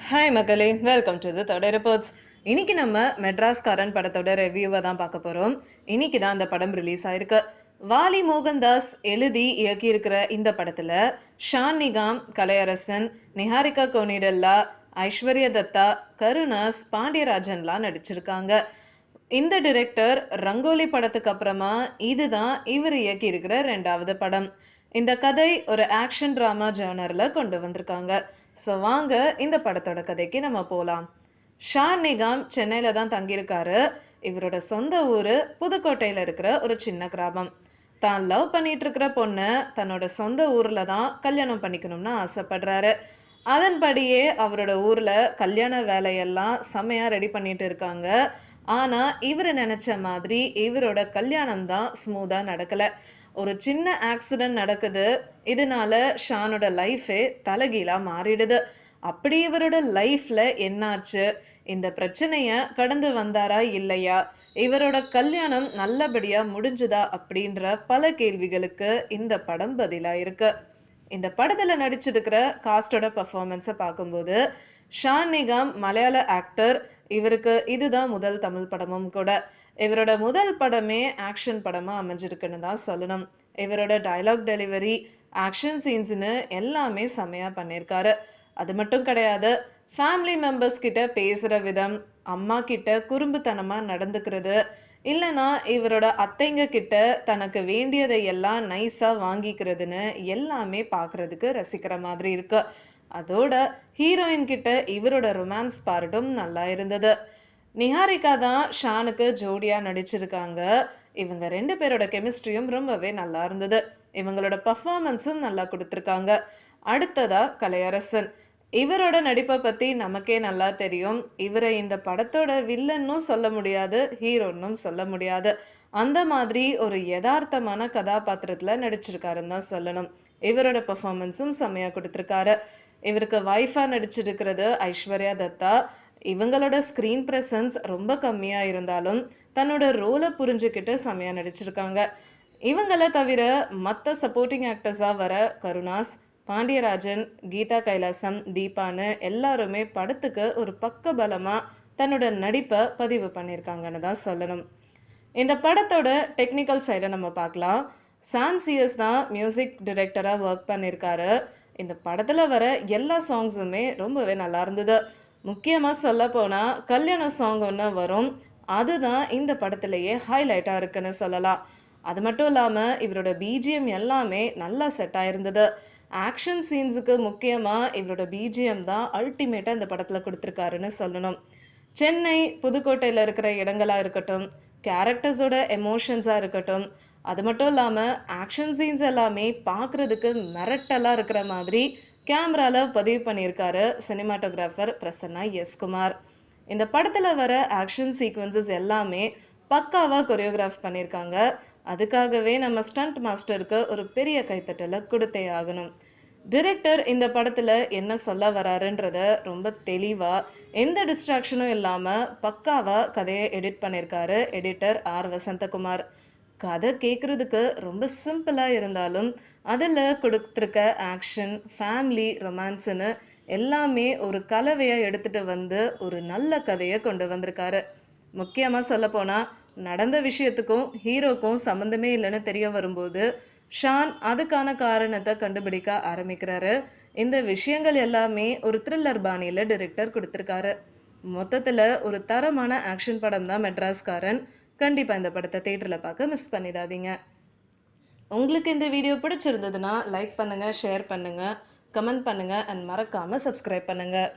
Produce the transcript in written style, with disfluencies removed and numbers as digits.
Hi மக்களே, welcome to the தொடர் reports. இன்னைக்கு நம்ம மெட்ராஸ்காரன் படத்தோட ரிவ்யூவை தான் பார்க்க போகிறோம். இன்னைக்கு தான் அந்த படம் ரிலீஸ் ஆயிருக்கு. வாலி மோகன்தாஸ் எழுதி இயக்கியிருக்கிற இந்த படத்தில் ஷான் நிகாம், கலையரசன், நிஹாரிகா கோனிடல்லா, ஐஸ்வர்யா தத்தா, கருணாஸ், பாண்டியராஜன்லாம் நடிச்சிருக்காங்க. இந்த டிரெக்டர் ரங்கோலி படத்துக்கு அப்புறமா இதுதான் இவர் இயக்கியிருக்கிற 2வது படம். இந்த கதை ஒரு ஆக்ஷன் ட்ராமா ஜேர்னரில் கொண்டு வந்திருக்காங்க. ஸோ வாங்க இந்த படத்தோட கதைக்கு நம்ம போகலாம். ஷான் நிகாம் சென்னையில் தான் தங்கியிருக்காரு. இவரோட சொந்த ஊர் புதுக்கோட்டையில் இருக்கிற ஒரு சின்ன கிராமம். தான் லவ் பண்ணிட்டு இருக்கிற பொண்ணு தன்னோட சொந்த ஊரில் தான் கல்யாணம் பண்ணிக்கணும்னு ஆசைப்படுறாரு. அதன்படியே அவரோட ஊரில் கல்யாண வேலையெல்லாம் செம்மையாக ரெடி பண்ணிட்டு இருக்காங்க. ஆனால் இவர் நினச்ச மாதிரி இவரோட கல்யாணம் தான் ஸ்மூத்தாக நடக்கலை. ஒரு சின்ன ஆக்சிடென்ட் நடக்குது. இதனால ஷானோட லைஃபே தலைகீழாக மாறிடுது. அப்படி இவரோட லைஃப்பில் என்னாச்சு, இந்த பிரச்சனையை கடந்து வந்தாரா இல்லையா, இவரோட கல்யாணம் நல்லபடியாக முடிஞ்சுதா அப்படின்ற பல கேள்விகளுக்கு இந்த படம் பதிலாக இருக்கு. இந்த படத்தில் நடிச்சிருக்கிற காஸ்டோட பர்ஃபார்மன்ஸை பார்க்கும்போது ஷான் நிகாம் மலையாள ஆக்டர். இவருக்கு இதுதான் முதல் தமிழ் படமும் கூட. இவரோட முதல் படமே ஆக்ஷன் படமாக அமைஞ்சிருக்குன்னு தான் சொல்லணும். இவரோட டைலாக் டெலிவரி, ஆக்ஷன் சீன்ஸுன்னு எல்லாமே செம்மையாக பண்ணியிருக்காரு. அது மட்டும் கிடையாது, ஃபேமிலி மெம்பர்ஸ் கிட்ட பேசுகிற விதம், அம்மா கிட்ட குறும்புத்தனமாக நடந்துக்கிறது, இல்லைனா இவரோட அத்தைங்க கிட்ட தனக்கு வேண்டியதை எல்லாம் நைஸாக வாங்கிக்கிறதுன்னு எல்லாமே பார்க்குறதுக்கு ரசிக்கிற மாதிரி இருக்கு. அதோட ஹீரோயின் கிட்ட இவரோட ரொமான்ஸ் பார்ட்டும் நல்லா இருந்தது. நிஹாரிகா தான் ஷானுக்கு ஜோடியாக நடிச்சிருக்காங்க. இவங்க 2 பேரோட கெமிஸ்ட்ரியும் ரொம்பவே நல்லா இருந்தது. இவங்களோட பர்ஃபார்மன்ஸும் நல்லா கொடுத்துருக்காங்க. அடுத்ததா கலையரசன். இவரோட நடிப்பை பற்றி நமக்கே நல்லா தெரியும். இவரை இந்த படத்தோட வில்லன்னும் சொல்ல முடியாது, ஹீரோன்னும் சொல்ல முடியாது. அந்த மாதிரி ஒரு யதார்த்தமான கதாபாத்திரத்தில் நடிச்சிருக்காருன்னு தான் சொல்லணும். இவரோட பர்ஃபார்மன்ஸும் செம்மையாக கொடுத்துருக்காரு. இவருக்கு வைஃபாக நடிச்சிருக்கிறது ஐஸ்வர்யா தத்தா. இவங்களோட ஸ்க்ரீன் ப்ரெசன்ஸ் ரொம்ப கம்மியாக இருந்தாலும் தன்னோட ரோலை புரிஞ்சுக்கிட்டு செம்மையாக நடிச்சிருக்காங்க. இவங்களை தவிர மற்ற சப்போர்ட்டிங் ஆக்டர்ஸாக வர கருணாஸ், பாண்டியராஜன், கீதா கைலாசம், தீபான்னு எல்லாருமே படத்துக்கு ஒரு பக்க பலமாக தன்னோட நடிப்பை பதிவு பண்ணியிருக்காங்கன்னு தான் சொல்லணும். இந்த படத்தோட டெக்னிக்கல் சைடை நம்ம பார்க்கலாம். சாம் சிஎஸ் தான் மியூசிக் டைரக்டராக ஒர்க் பண்ணியிருக்காரு. இந்த படத்தில் வர எல்லா சாங்ஸுமே ரொம்பவே நல்லா இருந்தது. முக்கியமாக சொல்ல போனால் கல்யாண சாங் ஒன்று வரும். அதுதான் இந்த படத்துலையே ஹைலைட்டாக இருக்குன்னு சொல்லலாம். அது மட்டும் இல்லாமல் இவரோட பிஜிஎம் எல்லாமே நல்லா செட் ஆயிருந்தது. ஆக்ஷன் சீன்ஸுக்கு முக்கியமாக இவரோட பிஜிஎம் தான் அல்டிமேட்டாக இந்த படத்தில் கொடுத்துருக்காருன்னு சொல்லணும். சென்னை, புதுக்கோட்டையில் இருக்கிற இடங்களாக இருக்கட்டும், கேரக்டர்ஸோட எமோஷன்ஸாக இருக்கட்டும், அது மட்டும் இல்லாமல் ஆக்ஷன் சீன்ஸ் எல்லாமே பார்க்குறதுக்கு மிரட்டலாக இருக்கிற மாதிரி கேமராவில் பதிவு பண்ணியிருக்காரு சினிமாட்டோகிராஃபர் பிரசன்னா எஸ் குமார். இந்த படத்தில் வர ஆக்ஷன் சீக்வன்சஸ் எல்லாமே பக்காவாக கொரியோகிராஃப் பண்ணியிருக்காங்க. அதுக்காகவே நம்ம ஸ்டண்ட் மாஸ்டருக்கு ஒரு பெரிய கைத்தட்டலை கொடுத்தே ஆகணும். டிரெக்டர் இந்த படத்தில் என்ன சொல்ல வராருன்றத ரொம்ப தெளிவாக, எந்த டிஸ்ட்ராக்ஷனும் இல்லாமல் பக்காவாக கதையை எடிட் பண்ணியிருக்காரு எடிட்டர் ஆர் வசந்தகுமார். கதை கேட்குறதுக்கு ரொம்ப சிம்பிளாக இருந்தாலும் அதில் கொடுத்துருக்க ஆக்ஷன், ஃபேமிலி, ரொமான்ஸுன்னு எல்லாமே ஒரு கலவையாக எடுத்துகிட்டு வந்து ஒரு நல்ல கதையை கொண்டு வந்திருக்காரு. முக்கியமாக சொல்லப்போனால் நடந்த விஷயத்துக்கும் ஹீரோக்கும் சம்மந்தமே இல்லைன்னு தெரிய வரும்போது ஷான் அதுக்கான காரணத்தை கண்டுபிடிக்க ஆரம்பிக்கிறாரு. இந்த விஷயங்கள் எல்லாமே ஒரு த்ரில்லர் பாணியில் டிரெக்டர் கொடுத்துருக்காரு. மொத்தத்தில் ஒரு தரமான ஆக்ஷன் படம் தான் மெட்ராஸ்காரன். கண்டிப்பாக இந்த படத்தை தேட்டரில் பார்க்க மிஸ் பண்ணிடாதீங்க. உங்களுக்கு இந்த வீடியோ பிடிச்சிருந்ததுன்னா லைக் பண்ணுங்கள், ஷேர் பண்ணுங்கள், கமெண்ட் பண்ணுங்கள் அண்ட் மறக்காமல் சப்ஸ்கிரைப் பண்ணுங்கள்.